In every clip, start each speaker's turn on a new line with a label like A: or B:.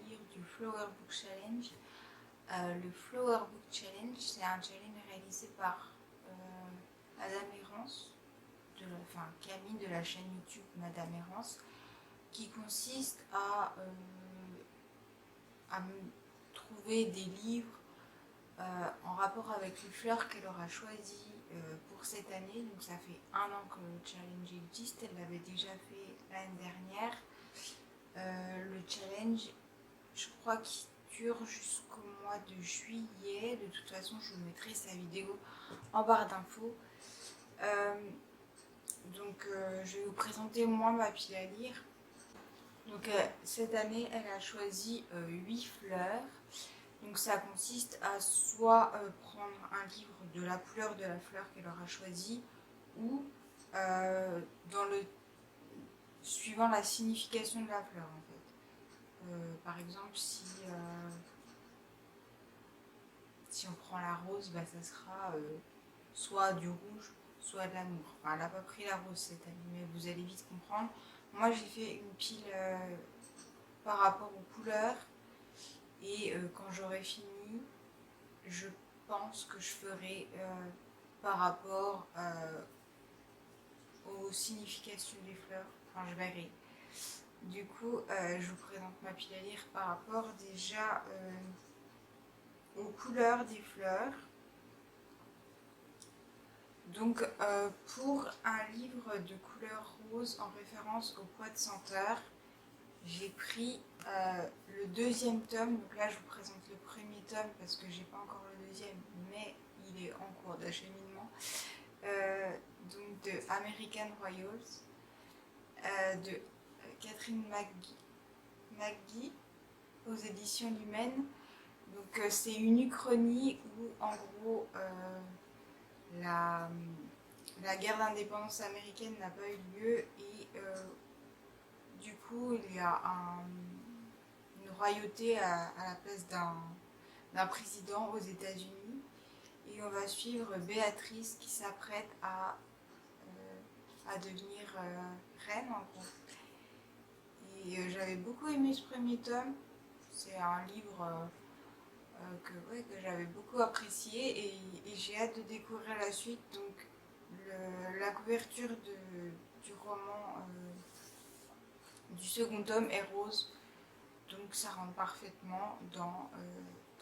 A: lire du Flower Book Challenge. Le Flower Book Challenge, c'est un challenge réalisé par Madame Errance, Camille de la chaîne YouTube Madame Errance, qui consiste à trouver des livres en rapport avec les fleurs qu'elle aura choisies pour cette année. Donc ça fait 1 an que le challenge existe, elle l'avait déjà fait l'année dernière. Le challenge, je crois qu'il dure jusqu'au mois de juillet. De toute façon, je vous mettrai sa vidéo en barre d'infos. Je vais vous présenter moi ma pile à lire. Donc cette année, elle a choisi 8 fleurs. Donc ça consiste à soit prendre un livre de la couleur de la fleur qu'elle aura choisie, ou suivant la signification de la fleur en fait. Par exemple, si on prend la rose, ça sera soit du rouge, soit de l'amour. Enfin, elle n'a pas pris la rose cette année, mais vous allez vite comprendre. Moi, j'ai fait une pile par rapport aux couleurs. Et quand j'aurai fini, je pense que je ferai par rapport aux significations des fleurs. Enfin, je verrai. Du coup, je vous présente ma pile à lire par rapport déjà aux couleurs des fleurs. Donc, pour un livre de couleur rose en référence au poids de senteur, j'ai pris le 2e tome. Donc là, je vous présente le 1er tome parce que j'ai pas encore le 2e, mais il est en cours d'acheminement. Donc de American Royals, de Catherine McGee aux éditions Lumen. Donc c'est une uchronie où en gros la guerre d'indépendance américaine n'a pas eu lieu et du coup il y a une royauté à la place d'un président aux États-Unis. Et on va suivre Béatrice qui s'apprête à devenir reine en gros. Et j'avais beaucoup aimé ce 1er tome. C'est un livre que j'avais beaucoup apprécié et j'ai hâte de découvrir la suite. Donc la couverture du roman du 2e tome est rose. Donc ça rentre parfaitement dans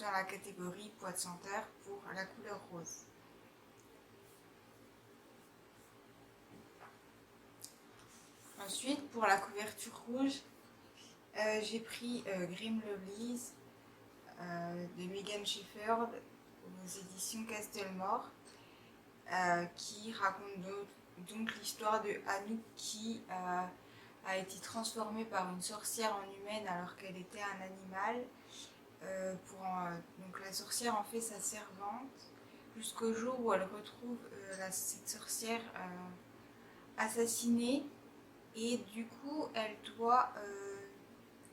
A: la catégorie poids de senteur pour la couleur rose. Ensuite, pour la couverture rouge, j'ai pris Grim Lovelies de Megan Shepherd aux éditions Castelmore, qui raconte donc l'histoire de Anouk qui a été transformée par une sorcière en humaine alors qu'elle était un animal. Donc la sorcière en fait sa servante jusqu'au jour où elle retrouve cette sorcière assassinée. Et du coup, elle doit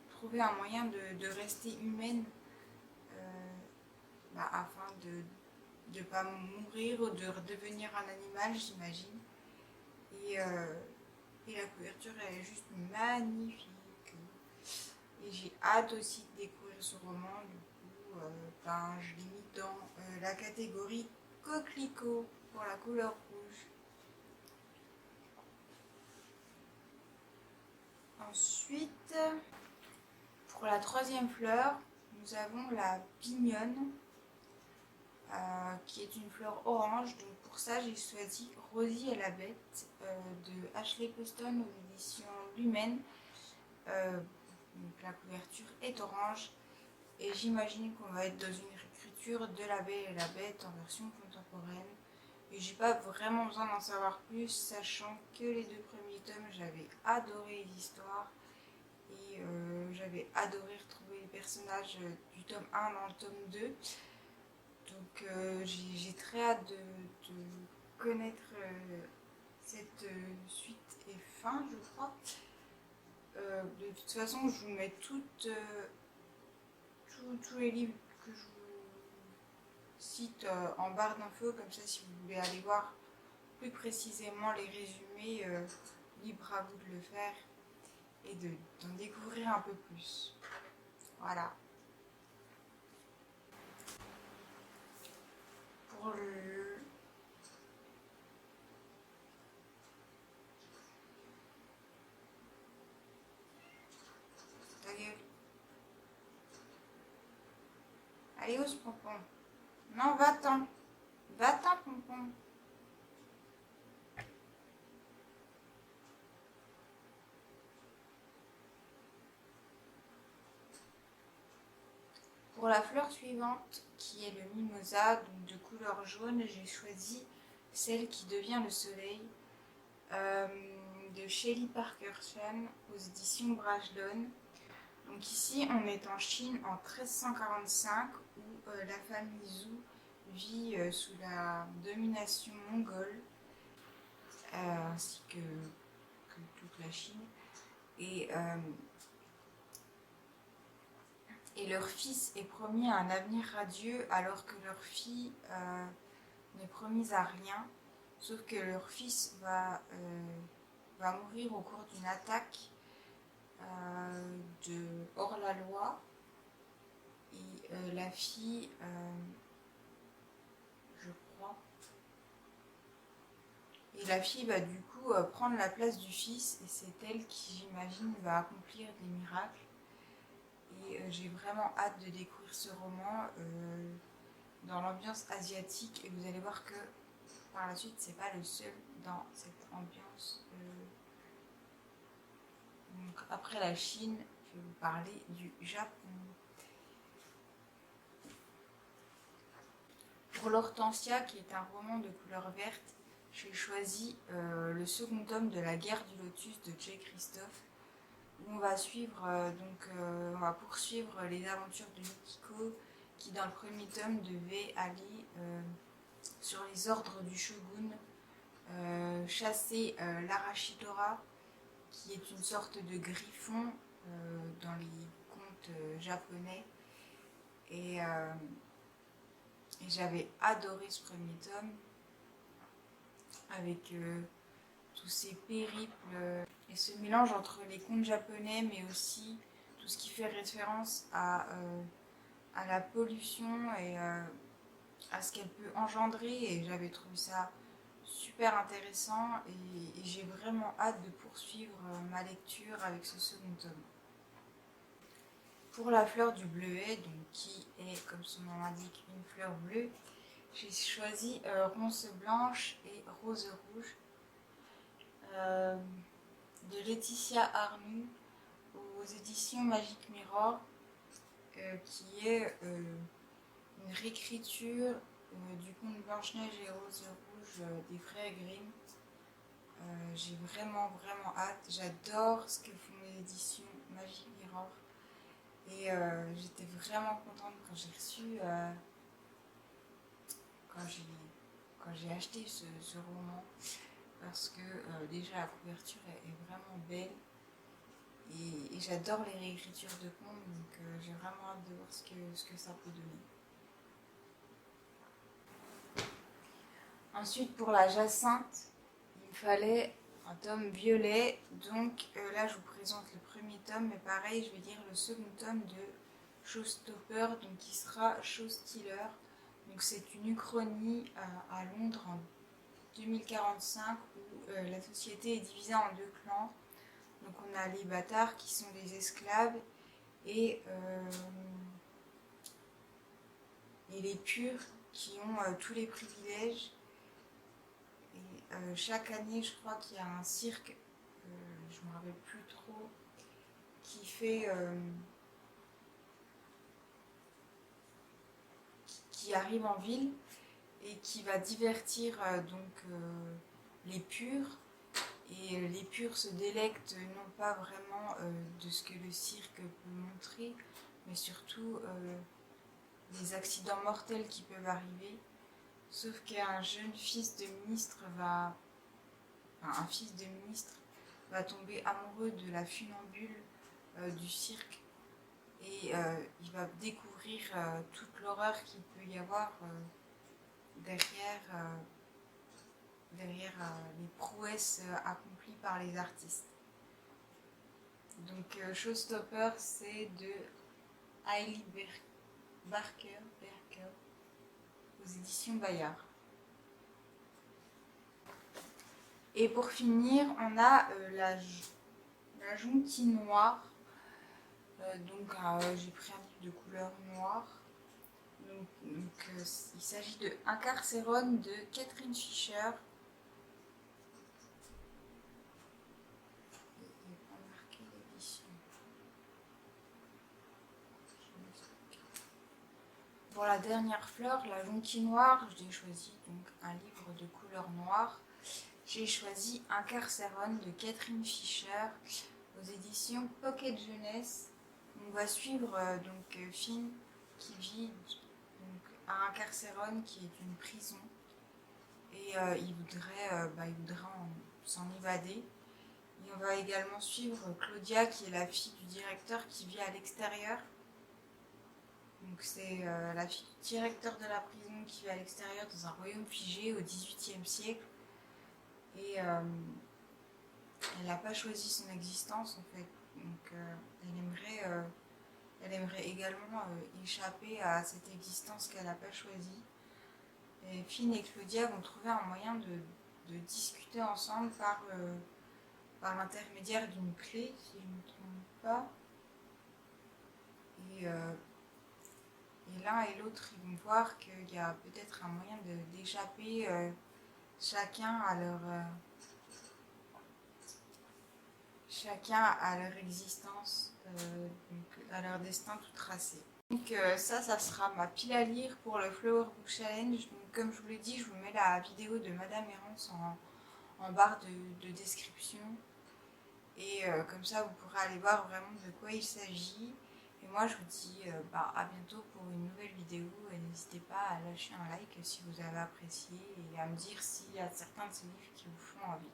A: trouver un moyen de rester humaine afin de ne pas mourir ou de redevenir un animal, j'imagine. Et la couverture, elle est juste magnifique. Et j'ai hâte aussi de découvrir ce roman. Du coup, je l'ai mis dans la catégorie coquelicot pour la couleur rouge. Ensuite, pour la 3e fleur, nous avons la pignonne, qui est une fleur orange. Donc pour ça, j'ai choisi Rosie et la bête de Ashley Poston aux éditions Lumen. Donc la couverture est orange et j'imagine qu'on va être dans une réécriture de La Belle et la Bête en version contemporaine. Et j'ai pas vraiment besoin d'en savoir plus, sachant que les 2 premiers tomes, j'avais adoré les histoires et j'avais adoré retrouver les personnages du tome 1 dans le tome 2. Donc j'ai très hâte de connaître cette suite et fin, je crois. De toute façon, je vous mets tous les livres que je vous cite en barre d'infos, comme ça si vous voulez aller voir plus précisément les résumés, libre à vous de le faire et d'en découvrir un peu plus. Voilà. Voilà. Pour le... Ta gueule. Allez, où ce pompon? Non, va-t'en. Va-t'en, pompon. Pour la fleur suivante, qui est le mimosa, donc de couleur jaune, j'ai choisi celle qui devient le soleil, de Shelley Parker Chan aux éditions Brajlon. Donc ici, on est en Chine en 1345, où la famille Zhou vit sous la domination mongole, ainsi que toute la Chine. Et leur fils est promis à un avenir radieux, alors que leur fille n'est promise à rien. Sauf que leur fils va mourir au cours d'une attaque de hors-la-loi. Et la fille, je crois, et la fille va du coup prendre la place du fils, et c'est elle qui, j'imagine, va accomplir des miracles. Et j'ai vraiment hâte de découvrir ce roman dans l'ambiance asiatique, et vous allez voir que par la suite c'est pas le seul dans cette ambiance. Donc après la Chine, je vais vous parler du Japon. Pour l'Hortensia, qui est un roman de couleur verte, j'ai choisi le second tome de La guerre du lotus de Jay Christophe, où on va suivre on va poursuivre les aventures de Mikiko, qui dans le premier tome devait aller sur les ordres du shogun chasser l'Arashidora, qui est une sorte de griffon dans les contes japonais. Et j'avais adoré ce premier tome, avec tous ces périples et ce mélange entre les contes japonais, mais aussi tout ce qui fait référence à la pollution et à ce qu'elle peut engendrer. Et j'avais trouvé ça super intéressant, et j'ai vraiment hâte de poursuivre ma lecture avec ce second tome. Pour la fleur du bleuet, donc qui est, comme son nom l'indique, une fleur bleue, j'ai choisi Ronce blanche et Rose rouge de Laetitia Arnoux aux éditions Magic Mirror, qui est une réécriture du conte Blanche-Neige et Rose rouge des frères Grimm. J'ai vraiment hâte. J'adore ce que font les éditions Magic Mirror. Et j'étais vraiment contente quand j'ai reçu, quand j'ai acheté ce roman, parce que déjà la couverture est vraiment belle, et j'adore les réécritures de contes, donc j'ai vraiment hâte de voir ce que ça peut donner. Ensuite, pour la Jacinthe, il me fallait un tome violet, donc là je vous présente le premier tome, mais pareil, je vais dire le second tome de Showstopper, donc qui sera Showstealer. Donc c'est une uchronie à Londres en 2045, où la société est divisée en deux clans. Donc on a les bâtards qui sont des esclaves, et les purs qui ont tous les privilèges. Et chaque année, je crois qu'il y a un cirque, je ne me rappelle plus trop, qui fait qui arrive en ville et qui va divertir les purs. Et les purs se délectent non pas vraiment de ce que le cirque peut montrer, mais surtout des accidents mortels qui peuvent arriver. Sauf qu'un jeune fils de ministre un fils de ministre va tomber amoureux de la funambule du cirque, et il va découvrir toute l'horreur qu'il peut y avoir derrière les prouesses accomplies par les artistes. Donc Showstopper, c'est de Hailey Barker aux éditions Bayard. Et pour finir, on a la jonquille noire. Donc j'ai pris un livre de couleur noire. Il s'agit de Incarcérone de Catherine Fisher. Pour la dernière fleur, la jonquille noire, j'ai choisi donc un livre de couleur noire. J'ai choisi Incarcérone de Catherine Fisher aux éditions Pocket Jeunesse. On va suivre Finn qui vit donc, à Incarcérone, qui est une prison, et il voudrait s'en évader. Et on va également suivre Claudia, qui est la fille du directeur qui vit à l'extérieur. Donc c'est la fille du directeur de la prison qui vit à l'extérieur dans un royaume figé au XVIIIe siècle. Et elle n'a pas choisi son existence en fait. Donc elle aimerait également échapper à cette existence qu'elle n'a pas choisie. Et Finn et Claudia vont trouver un moyen de discuter ensemble par l'intermédiaire d'une clé, si je ne me trompe pas. Et l'un et l'autre, ils vont voir qu'il y a peut-être un moyen d'échapper chacun à leur existence, à leur destin tout tracé. Donc ça sera ma pile à lire pour le Flower Book Challenge. Donc, comme je vous l'ai dit, je vous mets la vidéo de Madame Errance en barre de description. Et comme ça, vous pourrez aller voir vraiment de quoi il s'agit. Et moi, je vous dis à bientôt pour une nouvelle vidéo. Et n'hésitez pas à lâcher un like si vous avez apprécié et à me dire s'il y a certains de ces livres qui vous font envie.